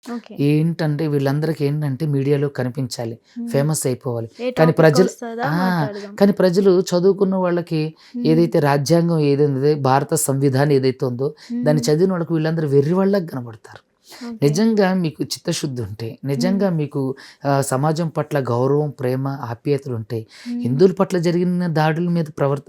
Okay. ఏంటంటే వీళ్ళందరికీ ఏంటంటే మీడియాలో కనిపించాలి, హ్మ్. ఫేమస్ అయిపోవాలి. ఏ కానీ టాపిక్ ప్రజలు వస్తదా ఆ! మాట్లాడదాం. కానీ ప్రజలు చదువుకున్న వాళ్ళకి హ్మ్. ఏదైతే రాజ్యాంగం ఏదైందో భారత సంవిధానం ఏదైతే ఉందో దాన్ని హ్మ్. చదివిన వాళ్ళకి వీళ్ళందరూ వెర్రి వాళ్ళకి కనబడతారు. ఓకే. నిజంగా మీకు చిత్తశుద్ధి ఉంటే, నిజంగా మీకు సమాజం పట్ల గౌరవం, ప్రేమ, ఆప్యాయతలు ఉంటాయి. హ్మ్. హిందువుల పట్ల జరిగిన దాడుల మీద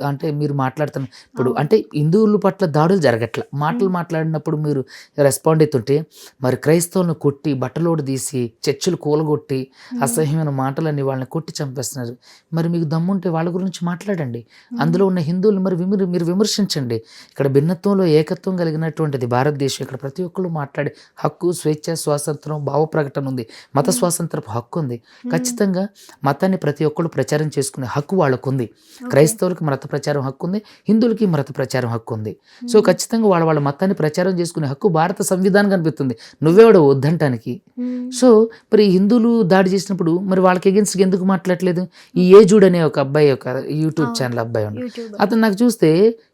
అంటే మీరు మాట్లాడుతున్న ఇప్పుడు అవును. అంటే హిందువుల పట్ల దాడులు జరగట్ల. మాటలు హ్మ్. మాట్లాడినప్పుడు మీరు రెస్పాండ్ అయితుంటే, మరి క్రైస్తవులను కొట్టి, బట్టలోడు తీసి, చర్చిలు కూలగొట్టి, హ్మ్. అసహ్యమైన మాటలని వాళ్ళని కొట్టి చంపేస్తున్నారు. మరి మీకు దమ్ముంటే వాళ్ళ గురించి మాట్లాడండి. హ్మ్. అందులో ఉన్న హిందువులు మరి మీరు విమర్శించండి. ఇక్కడ భిన్నత్వంలో ఏకత్వం కలిగినటువంటిది భారతదేశం. ఇక్కడ ప్రతి ఒక్కళ్ళు మాట్లాడే హక్కు, స్వేచ్ఛ, స్వాతంత్రం, భావ ప్రకటన ఉంది. మత హ్మ్. స్వాతంత్రపు హక్కు ఉంది. హ్మ్. ఖచ్చితంగా మతాన్ని ప్రతి ఒక్కళ్ళు ప్రచారం చేసుకునే హక్కు వాళ్ళకుంది. ఓకే. క్రైస్తవులకి మత ప్రచారం హక్కు ఉంది. హిందువులకి మత ప్రచారం హక్కు ఉంది. సో హ్మ్. ఖచ్చితంగా వాళ్ళ మతాన్ని ప్రచారం చేసుకునే హక్కు భారత సంవిధానం కనిపిస్తుంది. నువ్వెవడు వద్దంటానికి. హ్మ్. సో మరి హిందువులు దాడి చేసినప్పుడు మరి వాళ్ళకి ఎగెన్స్ట్‌గా ఎందుకు మాట్లాడట్లేదు? ఈ ఏజుడ్ అనే ఒక అబ్బాయి, ఒక యూట్యూబ్ అవును. ఛానల్ అబ్బాయి ఉన్నాడు. యూట్యూబర్. అతను నాకు చూస్తే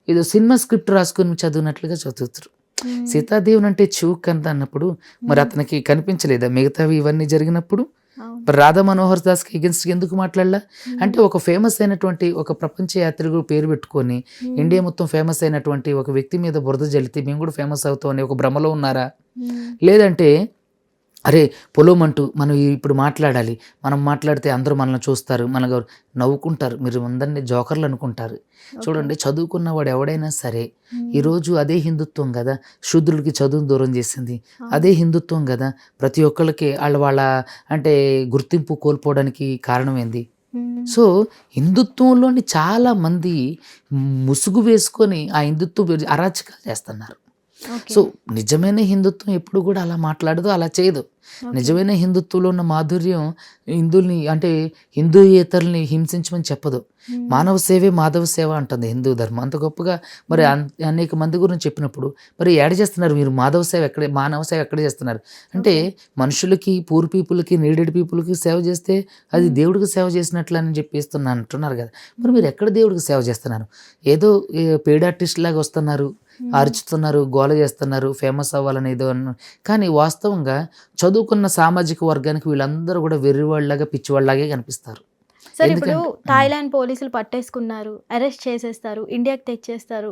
ఏదో సినిమా స్క్రిప్ట్ రాసుకొని చదివినట్లుగా చదువుతారు. హ్మ్. సీతాదేవిని అంటే చూక్ అంత అన్నప్పుడు మరి అతనికి కనిపించలేదా మిగతావి ఇవన్నీ జరిగినప్పుడు? అవును. మరి రాధా మనోహర్ దాస్‌కి ఎగెన్స్ట్‌గా ఎందుకు మాట్లాడలా? అంటే హ్మ్. ఒక ఫేమస్ అయినటువంటి ఒక ప్రపంచ యాత్రికుడు పేరు పెట్టుకొని హ్మ్. ఇండియా మొత్తం ఫేమస్ అయినటువంటి ఒక వ్యక్తి మీద బురద జల్లితే మేము కూడా ఫేమస్ అవుతాం అనే ఒక భ్రమలో ఉన్నారా? హ్మ్. లేదంటే అరే పొలోమంటూ మనం ఇప్పుడు మాట్లాడాలి, మనం మాట్లాడితే అందరూ మనల్ని చూస్తారు, నవ్వుకుంటారు, మీరు అందరినీ జోకర్లు అనుకుంటారు. ఓకే. చూడండి చదువుకున్నవాడు ఎవడైనా సరే హ్మ్. ఈరోజు అదే హిందుత్వం కదా శూద్రుడికి చదువును దూరం చేసింది. అదే అవును. హిందుత్వం కదా ప్రతి ఒక్కళ్ళకి వాళ్ళ అంటే గుర్తింపు కోల్పోవడానికి కారణం ఏంది? హ్మ్. సో హిందుత్వంలోని చాలా మంది ముసుగు వేసుకొని ఆ హిందుత్వ అరాచకాలు చేస్తున్నారు. ఓకే. సో నిజమైన హిందుత్వం ఎప్పుడు కూడా అలా మాట్లాడదు, అలా చేయదు. ఓకే. నిజమైన హిందుత్వంలో ఉన్న మాధుర్యం హిందువుల్ని అంటే హిందూయేతరుల్ని హింసించమని చెప్పదు. హ్మ్. మానవ సేవే మాధవ సేవ అంటుంది హిందూ ధర్మం. అంత గొప్పగా మరి అనేక మంది గురించి చెప్పినప్పుడు మరి ఏడ చేస్తున్నారు మీరు మానవ సేవ ఎక్కడ చేస్తున్నారు? అంటే ఓకే. మనుషులకి, పూర్ పీపుల్‌కి, నీడెడ్ పీపుల్‌కి సేవ చేస్తే అది దేవుడికి సేవ చేసినట్లు అని చెప్పేస్తున్నా అంటున్నారు కదా! మరి మీరు ఎక్కడ దేవుడికి సేవ చేస్తున్నారు? ఏదో పెయిడ్ ఆర్టిస్ట్ లాగా వస్తున్నారు, అరుచుతున్నారు, గోల చేస్తున్నారు, ఫేమస్ అవ్వాలని ఏదో కానీ వాస్తవంగా చదువుకున్న సామాజిక వర్గానికి వీళ్ళందరూ కూడా వెర్రివాళ్ళలాగా, పిచ్చివాళ్ళలాగే కనిపిస్తారు. సరే ఇప్పుడు ఎందుకంటే థాయిలాండ్ పోలీసులు పట్టేసుకున్నారు. అరెస్ట్ చేసేస్తారు. ఇండియాకి తెచ్చేస్తారు.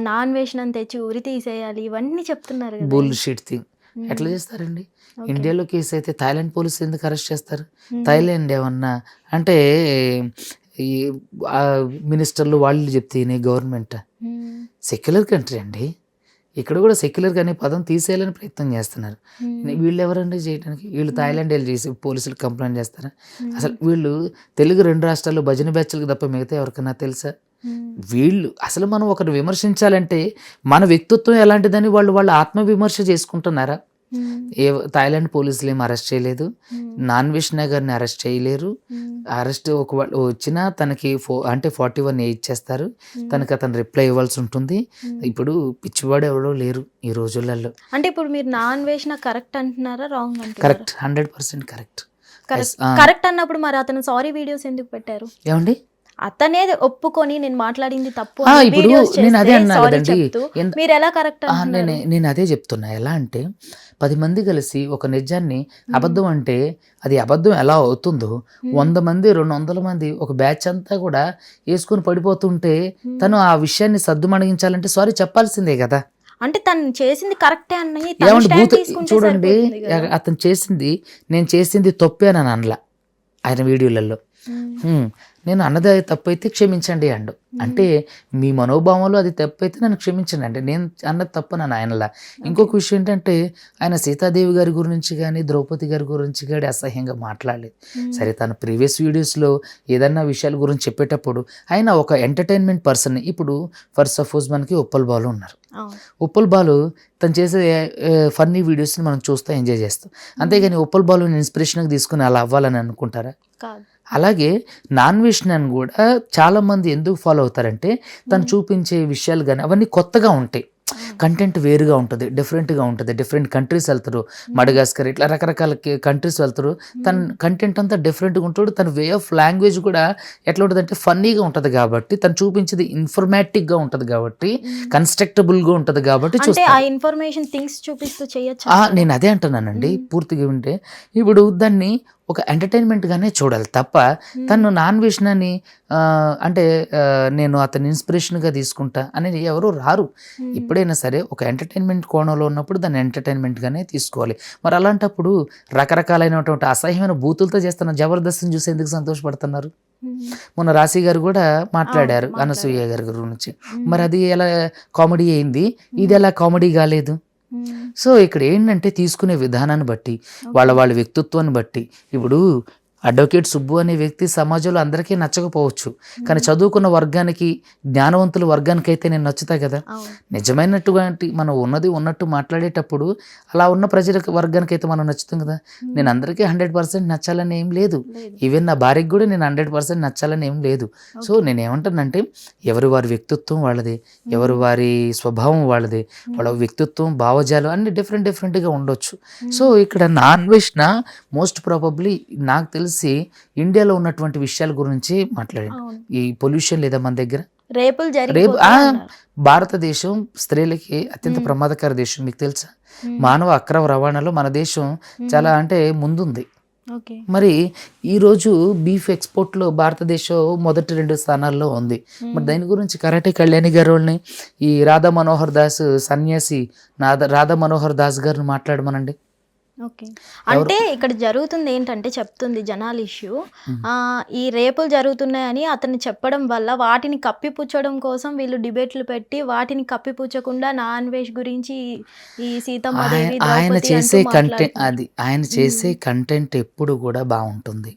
నాన్ వేషనని తెచ్చి ఉరి తీసేయాలి. ఇవన్నీ చెప్తున్నారు గదా! Bullshit thing. ఎట్లా హ్మ్. చేస్తారండి? ఓకే. ఇండియాలో కేస్ అయితే థాయిలాండ్ పోలీసులు ఎందుకు అరెస్ట్ చేస్తారు? హ్మ్. థాయిలాండ్ ఏమన్నా అంటే ఈ మినిస్టర్లు వాళ్ళు చెప్తే ఇనే గవర్నమెంట్ హ్మ్. సెక్యులర్ కంట్రీ అండి. ఇక్కడ కూడా సెక్యులర్ అనే పదం తీసేయాలని ప్రయత్నం చేస్తున్నారు. హ్మ్. వీళ్ళు ఎవరండి చేయడానికి? వీళ్ళు హ్మ్. థాయిలాండ్ ఎళ్లి చేసి పోలీసులకు కంప్లెయింట్ చేస్తారా? హ్మ్. అసలు వీళ్ళు తెలుగు 2 రాష్ట్రాల్లో భజన బ్యాచ్‌లకు తప్ప మిగతా ఎవరికన్నా తెలుసా? హ్మ్. వీళ్ళు అసలు మనం ఒకరిని విమర్శించాలంటే మన వ్యక్తిత్వం ఎలాంటిదని వాళ్ళు ఆత్మవిమర్శ చేసుకుంటున్నారా? హ్మ్. థాయిలాండ్ పోలీసులు ఏమి అరెస్ట్ చేయలేదు. హ్మ్. నాన్వేష్ నగర్‌ని అరెస్ట్ చేయలేరు. హ్మ్. అరెస్ట్ ఒకవేళ వచ్చినా తనకి అంటే 41 ఇచ్చేస్తారు. హ్మ్. అతను రిప్లై ఇవ్వాల్సి ఉంటుంది. హ్మ్. ఇప్పుడు పిచ్చివాడు ఎవడో లేరు ఈ రోజులలో. అంటే ఇప్పుడు మీరు నాన్ వేషన కరెక్ట్ అంటున్నారా? రాంగ్ అంటున్నారా? కరెక్ట్. 100% కరెక్ట్. కరెక్ట్. ఆ! కరెక్ట్ అన్నప్పుడు మరి అతను సారీ వీడియోస్ ఎందుకు పెట్టారు? ఏవండి? అతనే ఒప్పుకొని నేను మాట్లాడింది తప్పు అని ఇప్పుడు వీడియోస్ నేను చేస్తే అదే అన్నా సారీ గదండీ! చెప్తూ ఎంత మీరెలా కరెక్ట్ అంటున్నారు? నేను అదే చెప్తున్నా. ఎలా అంటే 10 మంది కలిసి ఒక నిజాన్ని అబద్ధం అంటే అది అబద్ధం ఎలా అవుతుందో 100 మంది, 200 మంది ఒక బ్యాచ్ అంతా కూడా యేసుకొని పడిపోతుంటే తను ఆ విషయాన్ని సద్దుమణిగించాలంటే సారీ చెప్పాల్సిందే గదా! అంటే తను చేసింది కరెక్టే అని తను ఏవండి స్టాండ్ తీసుకుంటే చూడండి సరిపోతుంది గదా! అతను చేసింది నేను చేసింది తప్పే అని అనలా ఆయన వీడియోలలో. హ్మ్. నేను అన్నది తప్పైతే క్షమించండి అండు. అంటే మీ మనోభావంలో అది తప్పైతే నన్ను క్షమించండి అంటే నేను అన్నది తప్పనని ఆయనలా. ఇంకొక విషయం ఏంటంటే ఆయన సీతాదేవి గారి గురించి గానీ, ద్రౌపది గారి గురించి గాని అసహ్యంగా మాట్లాడలేదు. సరే తను ప్రీవియస్ వీడియోస్‌లో ఏదన్నా విషయాల గురించి చెప్పేటప్పుడు ఆయన ఒక ఎంటర్‌టైన్‌మెంట్ పర్సన్. ఇప్పుడు ఫర్ సపోజ్ మనకి ఉప్పల్ బాలు ఉన్నారు. అవును. ఉప్పల్ బాలు తను చేసే ఫన్నీ వీడియోస్‌ని మనం చూస్తా ఎంజాయ్ చేస్తాం. అంతేగాని ఉప్పల్ బాలుని ఇన్స్పిరేషన్‌గా తీసుకొని అలా అవ్వాలని అనుకుంటారా? కాదు. అలాగే నాన్వేషణను కూడా చాలామంది ఎందుకు ఫాలో అవుతారంటే తను చూపించే విషయాలు కానీ అవన్నీ కొత్తగా ఉంటాయి. కంటెంట్ వేరుగా ఉంటుంది, డిఫరెంట్గా ఉంటుంది. డిఫరెంట్ కంట్రీస్ వెళ్తారు, మడగాస్కర్ ఇట్లా రకరకాల కంట్రీస్ వెళ్తారు. తన కంటెంట్ అంతా డిఫరెంట్గా ఉంటాడు. తన వే ఆఫ్ లాంగ్వేజ్ కూడా ఎట్లా ఉంటుంది అంటే ఫన్నీగా ఉంటుంది కాబట్టి, తను చూపించేది ఇన్ఫర్మేటివ్గా ఉంటుంది కాబట్టి, కన్స్ట్రక్టబుల్గా ఉంటుంది కాబట్టి అంటే చూస్తాను. ఆ ఇన్ఫర్మేషన్ థింగ్స్ చూపిస్తూ చేయొచ్చు. నేను అదే అంటున్నానండి, పూర్తిగా వింటే ఇప్పుడు దాన్ని ఒక ఎంటర్టైన్మెంట్గానే చూడాలి తప్ప తను నాన్ వేషనని అంటే నేను అతని ఇన్స్పిరేషన్గా తీసుకుంటా అనేది ఎవరు రారు. ఎప్పుడైనా సరే ఒక ఎంటర్టైన్మెంట్ కోణంలో ఉన్నప్పుడు దాన్ని ఎంటర్టైన్మెంట్గానే తీసుకోవాలి. మరి అలాంటప్పుడు రకరకాలైనటువంటి అసహ్యమైన బూతులతో చేస్తున్న జబర్దస్త్ని చూసి ఎందుకు సంతోషపడుతున్నారు? మొన్న రాశి గారు కూడా మాట్లాడారు అనసూయ గారి గురించి. మరి అది ఎలా కామెడీ అయింది, ఇది ఎలా కామెడీ కాలేదు? సో ఇక్కడ ఏంటంటే తీసుకునే విధానాన్ని బట్టి, వాళ్ళ వ్యక్తిత్వాన్ని బట్టి. ఇప్పుడు అడ్వకేట్ సుబ్బు అనే వ్యక్తి సమాజంలో అందరికీ నచ్చకపోవచ్చు, కానీ చదువుకున్న వర్గానికి, జ్ఞానవంతుల వర్గానికి అయితే నేను నచ్చుతా కదా. నిజమైనటువంటి మనం ఉన్నది ఉన్నట్టు మాట్లాడేటప్పుడు అలా ఉన్న ప్రజల వర్గానికి అయితే మనం నచ్చుతాం కదా. నేను అందరికీ 100% నచ్చాలని ఏం లేదు, ఈవెన్ నా భార్యకి కూడా నేను 100% నచ్చాలని ఏం లేదు. సో నేను ఏమంటానంటే ఎవరి వారి వ్యక్తిత్వం వాళ్ళది, ఎవరి వారి స్వభావం వాళ్ళది, వాళ్ళ వ్యక్తిత్వం భావజాలం అన్ని డిఫరెంట్గా ఉండొచ్చు. సో ఇక్కడ నాన్ వేషన మోస్ట్ ప్రాబబ్లీ నాకు తెలిసి ఇండియాలో ఉన్నటువంటి విషయాల గురించి మాట్లాడండి. ఈ పొల్యూషన్ లేదా మన దగ్గర రేపు భారతదేశం స్త్రీలకి అత్యంత ప్రమాదకర దేశం, మీకు తెలుసా? మానవ అక్రమ రవాణాలో మన దేశం చాలా అంటే ముందుంది. మరి ఈరోజు బీఫ్ ఎక్స్పోర్ట్లో భారతదేశం మొదటి 2 స్థానాల్లో ఉంది. మరి దాని గురించి కరాటే కళ్యాణి గారు వాళ్ళని, ఈ రాధా మనోహర్ దాస్ సన్యాసి రాధా మనోహర్ దాస్ గారిని మాట్లాడమనండి. ఓకే, అంటే ఇక్కడ జరుగుతుంది ఏంటంటే, చెప్తుంది జనాల ఇష్యూ, ఈ రేపులు జరుగుతున్నాయని అతను చెప్పడం వల్ల వాటిని కప్పిపుచ్చడం కోసం వీళ్ళు డిబేట్లు పెట్టి వాటిని కప్పిపుచ్చకుండా నాన్ వెజ్ గురించి ఈ సీతమ్మదేవి ఆయన చేసే కంటెంట్ ఎప్పుడు కూడా బాగుంటుంది.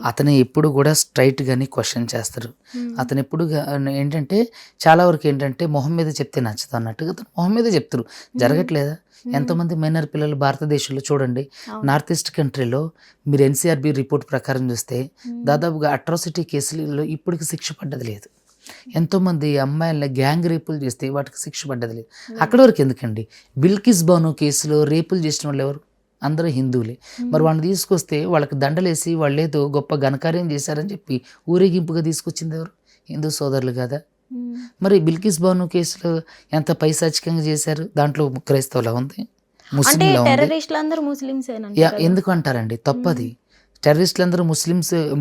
అతను ఎప్పుడు కూడా స్ట్రైట్ గాని క్వశ్చన్ చేస్తారు. అతను ఎప్పుడు ఏంటంటే చాలా వరకు ఏంటంటే మొహం మీద చెప్తే నచ్చదు అన్నట్టుగా మొహం మీద చెప్తారు. జరగట్లేదా? ఎంతోమంది మైనర్ పిల్లలు భారతదేశంలో చూడండి, నార్త్ ఈస్ట్ కంట్రీలో మీరు ఎన్సీఆర్బీ రిపోర్ట్ ప్రకారం చూస్తే దాదాపుగా అట్రాసిటీ కేసులలో ఇప్పటికి శిక్ష పడ్డది లేదు. ఎంతోమంది అమ్మాయిలని గ్యాంగ్ రేపులు చేస్తే వాటికి శిక్ష పడ్డది లేదు. అక్కడ వరకు ఎందుకండి, బిల్కిస్ బాను కేసులో రేపులు చేసిన వాళ్ళు ఎవరు? అందరూ హిందువులే. మరి వాళ్ళని తీసుకొస్తే వాళ్ళకి దండలేసి వాళ్ళేదో గొప్ప ఘనకార్యం చేశారని చెప్పి ఊరేగింపుగా తీసుకొచ్చింది ఎవరు? హిందూ సోదరులు కదా. మరి బిల్కిస్ బాను కేసులో ఎంత పైశాచికంగా చేశారు, దాంట్లో క్రైస్తవులా ఉంది, ముస్లింలా ఉంది. ఎందుకు అంటారండి? తప్పది. టెర్రరిస్టులు అందరూ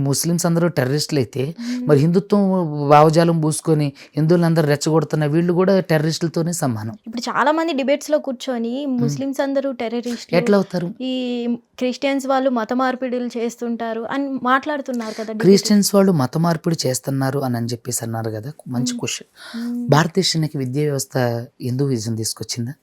ముస్లిమ్స్ అందరూ టెర్రరిస్టులు అయితే మరి హిందుత్వం భావజాలం పూసుకొని హిందువులందరూ రెచ్చగొడుతున్న వీళ్ళు కూడా టెర్రరిస్టులతోనే సమానం. ఇప్పుడు చాలా మంది డిబేట్స్ లో కూర్చొని ముస్లిమ్స్ అందరూ టెర్రరిస్టులు ఎట్లా అవుతారు, ఈ క్రిస్టియన్స్ వాళ్ళు మత మార్పిడులు చేస్తుంటారు అని మాట్లాడుతున్నారు కదా. క్రిస్టియన్స్ వాళ్ళు మత మార్పిడి చేస్తున్నారు అని చెప్పేసి అన్నారు కదా. మంచి క్వశ్చన్. భారతదేశానికి విద్యా వ్యవస్థ హిందూయిజం తీసుకొచ్చిందా?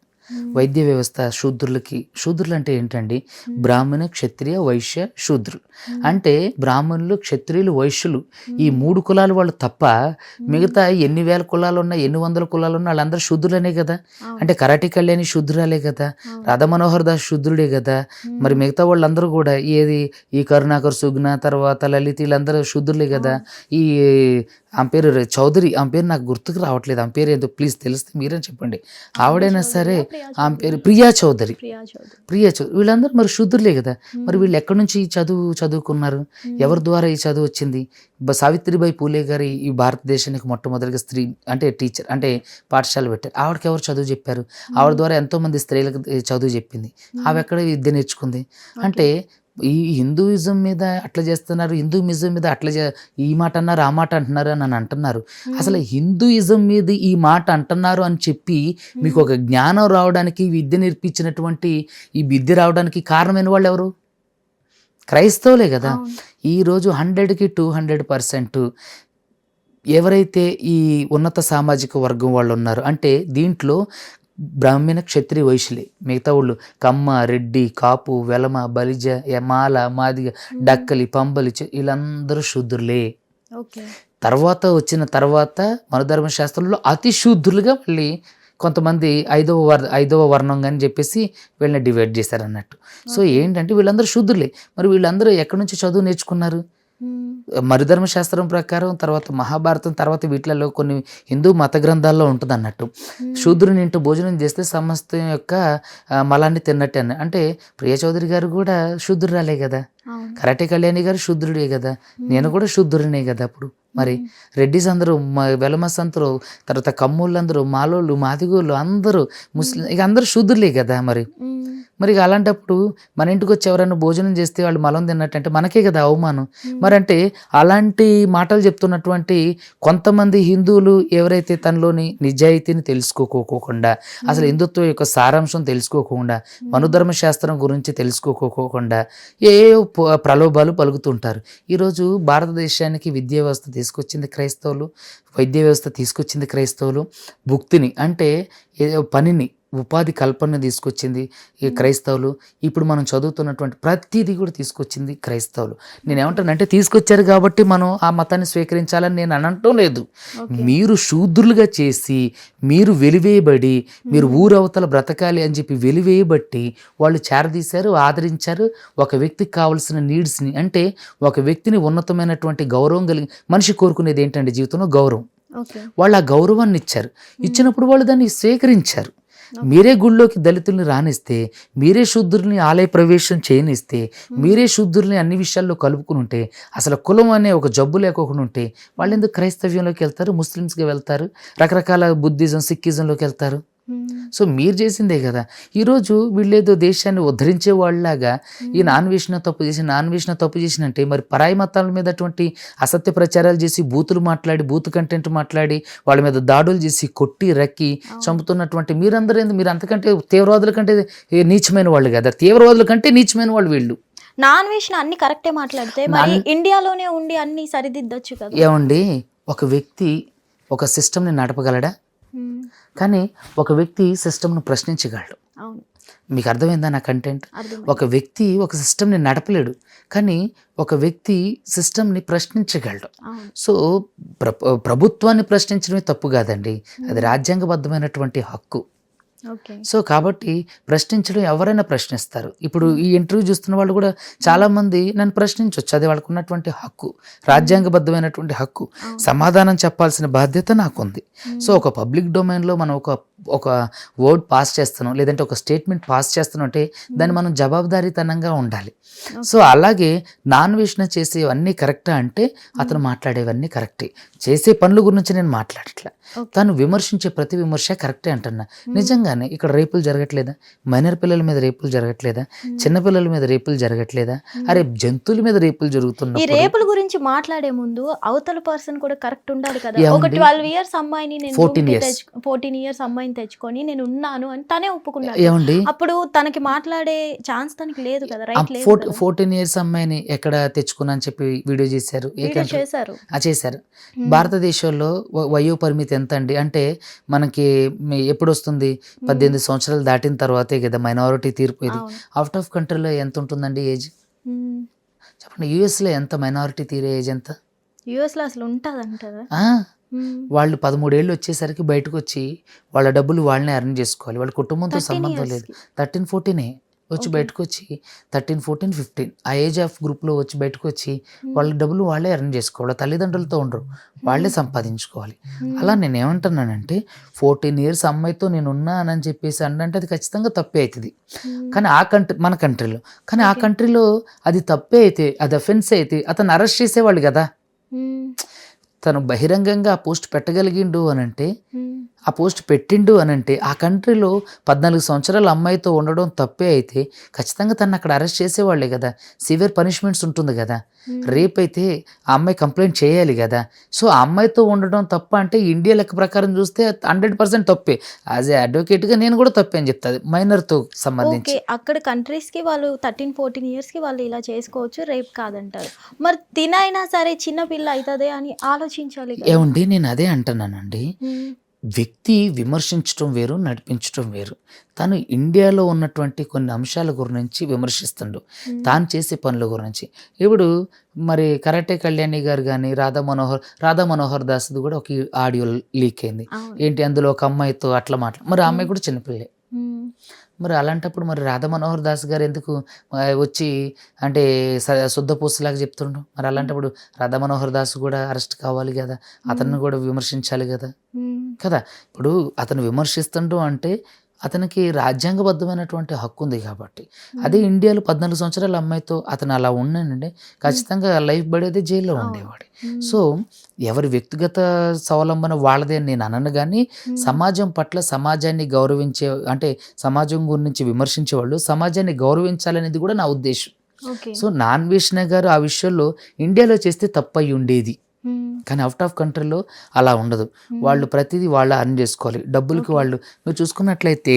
వైద్య వ్యవస్థ శూద్రులు అంటే ఏంటండి? బ్రాహ్మణ, క్షత్రియ, వైశ్య, శూద్రులు. అంటే బ్రాహ్మణులు, క్షత్రియులు, వైశ్యులు ఈ 3 కులాలు వాళ్ళు తప్ప మిగతా ఎన్ని వేల కులాలు ఉన్నా, ఎన్ని వందల కులాలు ఉన్నా వాళ్ళందరూ శూద్రులనే కదా. అంటే కరాటే కళ్యాణి శూద్రురాలే కదా, రాధా మనోహర్ దాస్ శూద్రుడే కదా. మరి మిగతా వాళ్ళందరూ కూడా ఈ కరుణాకర్, సుగ్న, తర్వాత లలిత వీళ్ళందరూ శూద్రులే కదా. ఈ ఆమె పేరు చౌదరి, ఆమె పేరు నాకు గుర్తుకు రావట్లేదు, ఆమె పేరు ఏదో ప్లీజ్ తెలిస్తే మీరే చెప్పండి. ఆవిడైనా సరే ఆమె పేరు ప్రియా చౌదరి. వీళ్ళందరూ మరి శూద్రులే కదా. మరి వీళ్ళు ఎక్కడి నుంచి ఈ చదువుకున్నారు? ఎవరి ద్వారా ఈ చదువు వచ్చింది? సావిత్రిబాయి పూలే గారి ఈ భారతదేశానికి మొట్టమొదటిగా స్త్రీ అంటే టీచర్ అంటే పాఠశాల పెట్టారు. ఆవిడకి ఎవరు చదువు చెప్పారు? ఆవిడ ద్వారా ఎంతోమంది స్త్రీలకు చదువు చెప్పింది. ఆమె ఎక్కడ విద్య నేర్చుకుంది? అంటే ఈ హిందూయిజం మీద అట్లా చేస్తున్నారు, హిందూయిజం మీద అట్లా ఈ మాట అన్నారు, ఆ మాట అంటున్నారు అని అంటున్నారు. అసలు హిందూయిజం మీద ఈ మాట అంటున్నారు అని చెప్పి మీకు ఒక జ్ఞానం రావడానికి, విద్య నేర్పించినటువంటి ఈ విద్య రావడానికి కారణమైన వాళ్ళు ఎవరు? క్రైస్తవులే కదా. ఈరోజు 100కి 200% ఎవరైతే ఈ ఉన్నత సామాజిక వర్గం వాళ్ళు ఉన్నారో, అంటే దీంట్లో బ్రాహ్మణ, క్షత్రియ, వైశ్యులే. మిగతా వాళ్ళు కమ్మ, రెడ్డి, కాపు, వెలమ, బలిజ, మాల, మాదిగ, డక్కలి, పంబలి వీళ్ళందరూ శూద్రులే. తర్వాత మనధర్మ శాస్త్రంలో అతి శూద్రులుగా మళ్ళీ కొంతమంది ఐదవ వర్ణం అని చెప్పేసి వీళ్ళని డివైడ్ చేశారు అన్నట్టు. సో ఏంటంటే వీళ్ళందరూ శూద్రులే. మరి వీళ్ళందరూ ఎక్కడి నుంచి చదువు నేర్చుకున్నారు? మరుధర్మ శాస్త్రం ప్రకారం, తర్వాత మహాభారతం, తర్వాత వీటిలలో కొన్ని హిందూ మత గ్రంథాల్లో ఉంటుంది అన్నట్టు. శూద్రుని ఇంటూ భోజనం చేస్తే సమస్తం యొక్క మలాన్ని తిన్నట్టే అని. అంటే ప్రియ చౌదరి గారు కూడా శూద్రురాలే కదా, కరాటే కళ్యాణి గారు శూద్రుడే కదా, నేను కూడా శూద్రుడినే కదా. అప్పుడు మరి రెడ్డిస్ అందరూ, వెలమస్ అందరూ, తర్వాత కమ్మోళ్ళు, మాలోళ్ళు, మాదిగోళ్ళు అందరూ, ముస్లిం, ఇక అందరూ శూద్రులే కదా. మరి ఇక అలాంటప్పుడు మన ఇంటికి వచ్చి ఎవరైనా భోజనం చేస్తే వాళ్ళు మలం తిన్నట్టంటే మనకే కదా అవమానం. మరి అంటే అలాంటి మాటలు చెప్తున్నటువంటి కొంతమంది హిందువులు ఎవరైతే తనలోని నిజాయితీని తెలుసుకోకోకుండా, అసలు హిందుత్వం యొక్క సారాంశం తెలుసుకోకుండా, మనుధర్మ శాస్త్రం గురించి తెలుసుకోకోకుండా ఏ ప్రలోభాలు పలుకుతుంటారు. ఈరోజు భారతదేశానికి విద్యా వ్యవస్థ తీసుకొచ్చింది క్రైస్తవులు, వైద్య వ్యవస్థ తీసుకొచ్చింది క్రైస్తవులు, భుక్తిని అంటే పనిని, ఉపాధి కల్పనను తీసుకొచ్చింది ఈ క్రైస్తవులు. ఇప్పుడు మనం చదువుతున్నటువంటి ప్రతిదీ కూడా తీసుకొచ్చింది క్రైస్తవులు. నేను ఏమంటానంటే తీసుకొచ్చారు కాబట్టి మనం ఆ మతాన్ని స్వీకరించాలని నేను అనటం లేదు. మీరు శూద్రులుగా చేసి, మీరు వెలివేయబడి, మీరు ఊరవతల బ్రతకాలి అని చెప్పి వెలివేయబట్టి వాళ్ళు చేరదీశారు, ఆదరించారు. ఒక వ్యక్తికి కావాల్సిన నీడ్స్ని, అంటే ఒక వ్యక్తిని ఉన్నతమైనటువంటి గౌరవం కలిగి, మనిషి కోరుకునేది ఏంటంటే జీవితంలో గౌరవం. వాళ్ళు ఆ గౌరవాన్ని ఇచ్చారు. ఇచ్చినప్పుడు వాళ్ళు దాన్ని స్వీకరించారు. మీరే గుళ్ళోకి దళితుల్ని రానిస్తే, మీరే శూద్రుల్ని ఆలయ ప్రవేశం చేయనిస్తే, మీరే శూద్రుల్ని అన్ని విషయాల్లో కలుపుకుని ఉంటే, అసలు కులం అనే ఒక జబ్బు లేకుండా ఉంటే వాళ్ళు ఎందుకు క్రైస్తవ్యంలోకి వెళ్తారు, ముస్లిమ్స్కి వెళ్తారు, రకరకాల బుద్ధిజం, సిక్కిజంలోకి వెళ్తారు? సో మీరు చేసిందే కదా. ఈరోజు వీళ్ళేదో దేశాన్ని ఉద్ధరించే వాళ్ళలాగా ఈ నాన్వేషణ తప్పు చేసినంటే, మరి పరాయి మతాల మీద అటువంటి అసత్య ప్రచారాలు చేసి, బూతులు మాట్లాడి, బూత్ కంటెంట్ మాట్లాడి, వాళ్ళ మీద దాడులు చేసి, కొట్టి రక్కి చంపుతున్నటువంటి మీరందరూ మీరు అంతకంటే తీవ్రవాదుల కంటే నీచమైన వాళ్ళు కదా. తీవ్రవాదుల కంటే నీచమైన వాళ్ళు వీళ్ళు. నాన్ వేషణ అన్ని కరెక్టే మాట్లాడితే మరి ఇండియాలోనే ఉండి అన్ని సరిదిద్దొచ్చు కదా. ఏమండి, ఒక వ్యక్తి ఒక సిస్టమ్ని నడపగలడా? కానీ ఒక వ్యక్తి సిస్టమ్ను ప్రశ్నించగలడు. మీకు అర్థమైందా నా కంటెంట్? ఒక వ్యక్తి ఒక సిస్టమ్ని నడపలేడు, కానీ ఒక వ్యక్తి సిస్టమ్ని ప్రశ్నించగలడు. సో ప్రభుత్వాన్ని ప్రశ్నించడమే తప్పు కాదండి, అది రాజ్యాంగబద్ధమైనటువంటి హక్కు. సో కాబట్టి ప్రశ్నించడం, ఎవరైనా ప్రశ్నిస్తారు. ఇప్పుడు ఈ ఇంటర్వ్యూ చూస్తున్న వాళ్ళు కూడా చాలా మంది నన్ను ప్రశ్నించవచ్చు, అది వాళ్ళకు ఉన్నటువంటి హక్కు, రాజ్యాంగబద్ధమైనటువంటి హక్కు. సమాధానం చెప్పాల్సిన బాధ్యత నాకుంది. సో ఒక పబ్లిక్ డొమైన్లో మనం ఒక వర్డ్ పాస్ చేస్తున్నాం, లేదంటే ఒక స్టేట్మెంట్ పాస్ చేస్తున్నాం అంటే దాన్ని మనం జవాబుదారీతనంగా ఉండాలి. సో అలాగే నాన్ వేషణ చేసేవన్నీ కరెక్టా అంటే అతను మాట్లాడేవన్నీ కరెక్టే. చేసే పనుల గురించి నేను మాట్లాడట్లా, తను విమర్శించే ప్రతి విమర్శ కరెక్టే అంటున్నా. నిజంగానే ఇక్కడ రేపులు జరగట్లేదా? మైనర్ పిల్లల మీద రేపులు జరగట్లేదా? చిన్నపిల్లల మీద రేపులు జరగట్లేదా? అరే జంతువుల మీద రేపులు జరుగుతున్నాయి. ఈ రేపుల గురించి మాట్లాడే ముందు అవతల పర్సన్ కూడా కరెక్ట్ ఉండాలి కదా. ఒక 12 years అమ్మాయిని, నేను 14 years అమ్మాయిని తెచ్చుకొని నేను ఉన్నాను అని తనే ఒప్పుకున్నాడు. ఏమండి, అప్పుడు తనకి మాట్లాడే ఛాన్స్ తనకి లేదు కదా, రైట్ లేదు. 14 years అమ్మాయిని ఎక్కడ తెచ్చుకున్నా అని చెప్పి వీడియో చేశారు. చేశారు. భారతదేశంలో వయో పరిమితి ఎంత అండి అంటే మనకి ఎప్పుడు వస్తుంది? 18 సంవత్సరాలు దాటిన తర్వాతే కదా మైనారిటీ తీర్పు. ఇది అవుట్ ఆఫ్ కంట్రీలో ఎంత ఉంటుందండి ఏజ్ చెప్పండి? యూఎస్లో ఎంత మైనారిటీ తీరే ఏజ్ ఎంత? యూఎస్లో అసలు ఉంటుందంటారా? వాళ్ళు 13 ఏళ్ళు వచ్చేసరికి బయటకు వచ్చి వాళ్ళ డబ్బులు వాళ్ళనే అర్న్ చేసుకోవాలి, వాళ్ళ కుటుంబంతో సంబంధం లేదు. 13-14 వచ్చి బయటకు వచ్చి 13, 14, 15 ఆ ఏజ్ ఆఫ్ గ్రూప్లో వచ్చి బయటకు వచ్చి వాళ్ళ డబ్బులు వాళ్ళే అర్న్ చేసుకోవాలి, తల్లిదండ్రులతో ఉండరు, వాళ్ళే సంపాదించుకోవాలి. అలా నేను ఏమంటున్నానంటే 14 years అమ్మాయితో నేను ఉన్నానని చెప్పేసి అంటే అది ఖచ్చితంగా తప్పే అవుతుంది. కానీ మన కంట్రీలో, కానీ ఆ కంట్రీలో అది తప్పే అయితే, అది అఫెన్స్ అయితే అతను అరెస్ట్ చేసేవాళ్ళు కదా. తను బహిరంగంగా ఆ పోస్ట్ పెట్టగలిగిండు అనంటే, ఆ పోస్ట్ పెట్టిండు అనంటే, ఆ కంట్రీలో 14 సంవత్సరాల అమ్మాయితో ఉండడం తప్పే అయితే ఖచ్చితంగా తను అక్కడ అరెస్ట్ చేసేవాళ్లే కదా. సివియర్ పనిష్మెంట్స్ ఉంటుంది కదా. రేప్ అయితే ఆ అమ్మాయి కంప్లైంట్ చేయాలి కదా. సో ఆ అమ్మాయితో ఉండడం తప్ప అంటే ఇండియా లెక్క ప్రకారం చూస్తే 100% తప్పే. యాజ్ ఏ అడ్వకేట్గా నేను కూడా తప్పే అని చెప్తాను మైనర్తో సంబంధించి. అక్కడ కంట్రీస్కి వాళ్ళు 13-14 yearsకి వాళ్ళు ఇలా చేసుకోవచ్చు, రేప్ కాదంటారు. మరి తినైనా సరే చిన్నపిల్ల అవుతుంది అని ఆలోచించాలి. ఏమండి, నేను అదే అంటున్నానండి, వ్యక్తి విమర్శించడం వేరు, నడిపించడం వేరు. తను ఇండియాలో ఉన్నటువంటి కొన్ని అంశాల గురించి విమర్శిస్తుండు, తాను చేసే పనుల గురించి. ఇప్పుడు మరి కరాటే కళ్యాణి గారు కానీ రాధా మనోహర్ దాస్ది కూడా ఒక ఆడియో లీక్ అయింది. ఏంటి, అందులో ఒక అమ్మాయితో అట్లా మరి ఆ అమ్మాయి కూడా చిన్నపిల్లే. మరి అలాంటప్పుడు మరి రాధా మనోహర్ దాస్ గారు ఎందుకు వచ్చి అంటే శుద్ధపూసలాగా చెప్తుండ్రు? మరి అలాంటప్పుడు రాధా మనోహర్ దాస్ కూడా అరెస్ట్ కావాలి కదా, అతన్ని కూడా విమర్శించాలి కదా కదా. ఇప్పుడు అతను విమర్శిస్తుండ్రు అంటే అతనికి రాజ్యాంగబద్ధమైనటువంటి హక్కు ఉంది కాబట్టి. అదే ఇండియాలో 14 సంవత్సరాల అమ్మాయితో అతను అలా ఉన్నానంటే ఖచ్చితంగా లైఫ్ పడేది జైల్లో ఉండేవాడు. సో ఎవరి వ్యక్తిగత స్వావలంబన వాళ్ళదే అని నేను అనను, కానీ సమాజం పట్ల సమాజాన్ని గౌరవించే అంటే సమాజం గురించి విమర్శించే వాళ్ళు సమాజాన్ని గౌరవించాలనేది కూడా నా ఉద్దేశం. సో నాన్వేషణ గారు ఆ విషయంలో ఇండియాలో చేస్తే తప్పయి ఉండేది, కానీ అవుట్ ఆఫ్ కంట్రీలో అలా ఉండదు. వాళ్ళు ప్రతిదీ వాళ్ళు అర్న్ చేసుకోవాలి డబ్బులకి. వాళ్ళు మీరు చూసుకున్నట్లయితే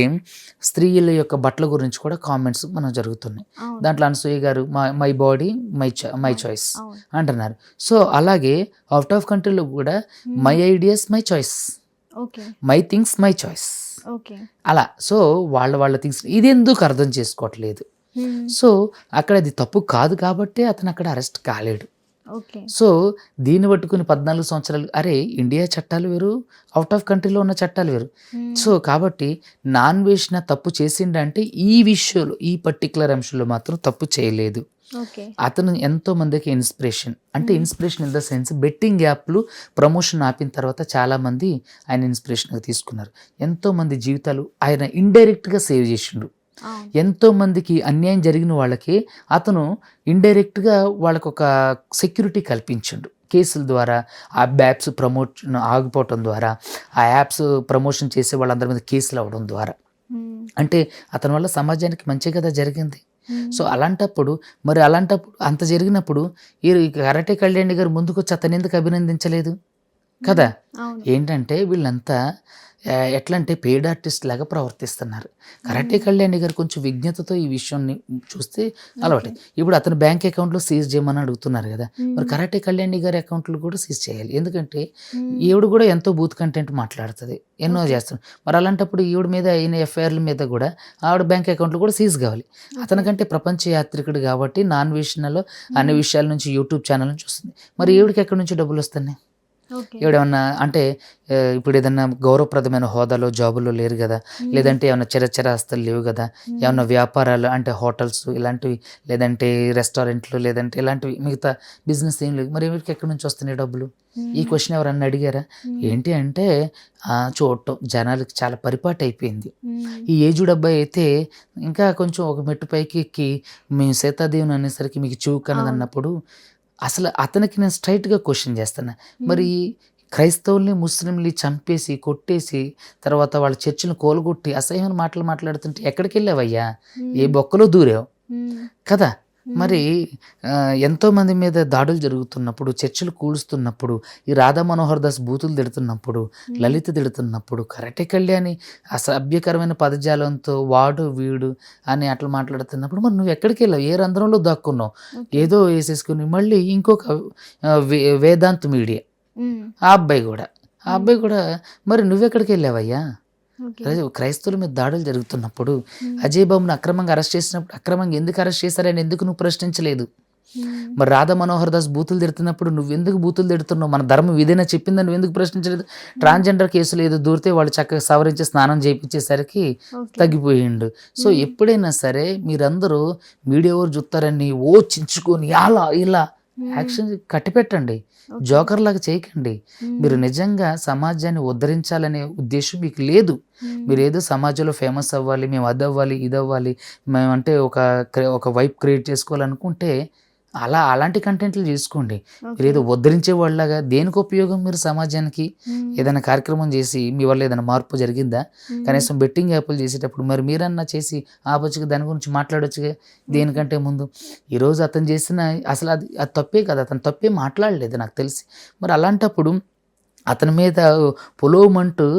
స్త్రీల యొక్క బట్టల గురించి కూడా కామెంట్స్ మనం జరుగుతున్నాయి. దాంట్లో అనసూయ గారు మై బాడీ మై చాయిస్ అంటున్నారు. సో అలాగే అవుట్ ఆఫ్ కంట్రీలో కూడా my ideas my choice, my things my choice అలా. సో వాళ్ళ థింగ్స్ ఇది ఎందుకు అర్థం చేసుకోవట్లేదు. సో అక్కడ అది తప్పు కాదు కాబట్టి అతను అక్కడ అరెస్ట్ కాలేడు. సో దీన్ని పట్టుకుని 14 సంవత్సరాలు, అరే ఇండియా చట్టాలు వేరు, అవుట్ ఆఫ్ కంట్రీలో ఉన్న చట్టాలు వేరు. సో కాబట్టి నాన్వేషణ తప్పు చేసిండంటే ఈ విషయంలో ఈ పర్టికులర్ అంశంలో మాత్రం తప్పు చేయలేదు. అతను ఎంతో మందికి ఇన్స్పిరేషన్, అంటే inspiration in the sense betting యాప్లు ప్రమోషన్ ఆపిన తర్వాత చాలా మంది ఆయన ఇన్స్పిరేషన్గా తీసుకున్నారు. ఎంతో మంది జీవితాలు ఆయన ఇండైరెక్ట్గా సేవ్ చేసిండు. ఎంతో మందికి అన్యాయం జరిగిన వాళ్ళకి అతను ఇండైరెక్ట్గా వాళ్ళకు ఒక సెక్యూరిటీ కల్పించిండు కేసుల ద్వారా. ఆ యాప్స్ ప్రమోషన్ ఆగిపోవటం ద్వారా, ఆ యాప్స్ ప్రమోషన్ చేసే వాళ్ళందరి మీద కేసులు అవ్వడం ద్వారా, అంటే అతని వల్ల సమాజానికి మంచి కదా జరిగింది. సో అలాంటప్పుడు అంత జరిగినప్పుడు ఈ కరాటే కళ్యాణి గారు ముందుకు వచ్చి అతను ఎందుకు అభినందించలేదు కదా. ఏంటంటే వీళ్ళంతా ఎట్లా అంటే పెయిడ్ ఆర్టిస్ట్ లాగా ప్రవర్తిస్తున్నారు. కరాటే కళ్యాణి గారు కొంచెం విజ్ఞతతో ఈ విషయాన్ని చూస్తే అలవాటు. ఇప్పుడు అతను బ్యాంక్ అకౌంట్లో సీజ్ చేయమని అడుగుతున్నారు కదా, మరి కరాటే కళ్యాణి గారి అకౌంట్లు కూడా సీజ్ చేయాలి. ఎందుకంటే ఈవిడ కూడా ఎంతో బూత్ కంటెంట్ మాట్లాడుతుంది, ఎన్నో చేస్తుంది. మరి అలాంటప్పుడు ఈవిడ మీద అయిన ఎఫ్ఐఆర్ల మీద కూడా ఆవిడ బ్యాంక్ అకౌంట్లు కూడా సీజ్ కావాలి. అతనికంటే ప్రపంచ యాత్రికుడు కాబట్టి నాన్ వేషణలో అన్ని విషయాల నుంచి యూట్యూబ్ ఛానల్ నుంచి వస్తుంది. మరి ఈవిడికి ఎక్కడి నుంచి డబ్బులు వస్తున్నాయి? ఏమన్నా అంటే ఇప్పుడు ఏదన్నా గౌరవప్రదమైన హోదాలో జాబుల్లో లేరు కదా, లేదంటే ఏమన్నా చిరచరాస్తులు లేవు కదా, ఏమన్నా వ్యాపారాలు అంటే హోటల్స్ ఇలాంటివి, లేదంటే రెస్టారెంట్లు, లేదంటే ఇలాంటివి మిగతా బిజినెస్ ఏం లేదు. మరి వీటికి ఎక్కడి నుంచి వస్తున్నాయి డబ్బులు? ఈ క్వశ్చన్ ఎవరన్నా అడిగారా? ఏంటి అంటే చూడటం జనాలకి చాలా పరిపాటి అయిపోయింది. ఈ ఏజుడ్ అబ్బాయి అయితే ఇంకా కొంచెం ఒక మెట్టు పైకి ఎక్కి మేము సీతాదేవిని అనేసరికి మీకు చూకన్నది అన్నప్పుడు అసలు అతనికి నేను స్ట్రైట్గా క్వశ్చన్ చేస్తాను, మరి క్రైస్తవుల్ని ముస్లింని చంపేసి కొట్టేసి తర్వాత వాళ్ళ చర్చిలను కోలుగొట్టి అసహ్యమైన మాటలు మాట్లాడుతుంటే ఎక్కడికి వెళ్ళావయ్యా? ఏ బొక్కలో దూరావు కదా. మరి ఎంతోమంది మీద దాడులు జరుగుతున్నప్పుడు, చర్చలు కూలుస్తున్నప్పుడు, ఈ రాధా మనోహర్ దాస్ బూతులు తిడుతున్నప్పుడు, లలిత తిడుతున్నప్పుడు, కరాటే కళ్యాణి అసభ్యకరమైన పదజాలంతో వాడు వీడు అని అట్లా మాట్లాడుతున్నప్పుడు మరి నువ్వు ఎక్కడికి వెళ్ళావు? ఏ రంధ్రంలో దాక్కున్నావు? ఏదో వేసేసుకుని మళ్ళీ ఇంకొక వేదాంత్ మీడియా ఆ అబ్బాయి కూడా మరి నువ్వెక్కడికి వెళ్ళావయ్యా? క్రైస్తవుల మీద దాడులు జరుగుతున్నప్పుడు అజయ్ బాబును అక్రమంగా అరెస్ట్ చేసినప్పుడు అక్రమంగా ఎందుకు అరెస్ట్ చేశారని ఎందుకు నువ్వు ప్రశ్నించలేదు? మరి రాధా మనోహర్ దాస్ బూతులు తిడుతున్నప్పుడు నువ్వెందుకు బూతులు తిడుతున్నావు? మన ధర్మం ఇదేనా చెప్పిందని నువ్వు ఎందుకు ప్రశ్నించలేదు? ట్రాన్స్జెండర్ కేసులు ఏదో దూరితే వాళ్ళు చక్కగా సవరించి స్నానం చేయించేసరికి తగ్గిపోయిండు. సో ఎప్పుడైనా సరే మీరందరూ మీడియా ఎవరు చూస్తారని చించుకొని అలా ఇలా యాక్షన్ కట్టిపెట్టండి, జోకర్ లాగా చేయకండి. మీరు నిజంగా సమాజాన్ని ఉద్ధరించాలనే ఉద్దేశం మీకు లేదు. మీరు ఏదో సమాజంలో ఫేమస్ అవ్వాలి, మేము అది అవ్వాలి ఇది అవ్వాలి, మేమంటే ఒక వైబ్ క్రియేట్ చేసుకోవాలనుకుంటే అలాంటి కంటెంట్లు చేసుకోండి. మీరు ఏదో ఉద్ధరించే వాళ్ళలాగా దేనికి ఉపయోగం? మీరు సమాజానికి ఏదైనా కార్యక్రమం చేసి మీ వల్ల ఏదైనా మార్పు జరిగిందా? కనీసం బెట్టింగ్ యాప్లు చేసేటప్పుడు మరి మీరన్నా చేసి ఆపొచ్చుగా, దాని గురించి మాట్లాడొచ్చుగా దేనికంటే ముందు. ఈరోజు అతను చేసిన అసలు అది తప్పే కదా, అతను తప్పే మాట్లాడలేదు నాకు తెలిసి. మరి అలాంటప్పుడు అతని మీద పొలోమంటూ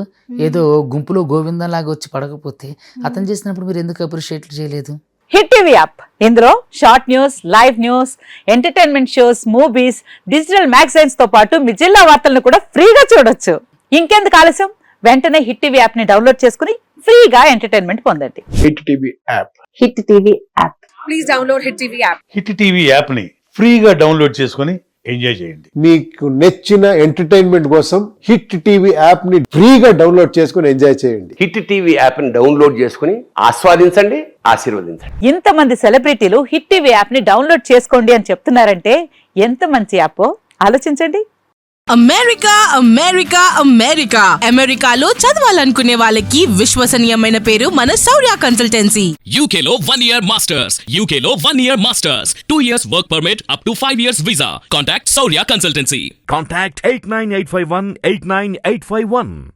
ఏదో గుంపులో గోవిందంలాగా వచ్చి పడకపోతే అతను చేసినప్పుడు మీరు ఎందుకు అప్రిషియేట్ చేయలేదు? హిట్ టీవీ యాప్, ఇందులో short news, live news, entertainment shows, movies, digital magazines తో పాటు మీ జిల్లా వార్తలను కూడా ఫ్రీగా చూడొచ్చు. ఇంకెందుకు ఆలస్యం? వెంటనే హిట్ టీవీ యాప్ ని డౌన్లోడ్ చేసుకుని ఫ్రీగా ఎంటర్టైన్మెంట్ పొందండి. Hit TV app, hit TV app, please download hit TV app. Hit TV app ని ఫ్రీగా డౌన్లోడ్ చేసుకొని ఎంజాయ్ చేయండి. మీకు నచ్చిన ఎంటర్టైన్మెంట్ కోసం హిట్ టీవీ యాప్ ని ఫ్రీగా డౌన్లోడ్ చేసుకుని ఎంజాయ్ చేయండి. హిట్ టీవీ యాప్ని డౌన్లోడ్ చేసుకుని ఆస్వాదించండి, ఆశీర్వదించండి. ఇంతమంది సెలబ్రిటీలు హిట్ టీవీ యాప్ ని డౌన్లోడ్ చేసుకోండి అని చెప్తున్నారంటే ఎంత మంచి యాప్ ఆలోచించండి. అమెరికా అమెరికా అమెరికా అమెరికాలో చదవాలనుకునే వాళ్ళకి విశ్వసనీయమైన పేరు మన శౌర్య కన్సల్టెన్సీ. UK లో 1 year masters. UK లో 1 year masters. 2 years work permit up to 5 years visa. Contact Saurya Consultancy. Contact 89851 89851.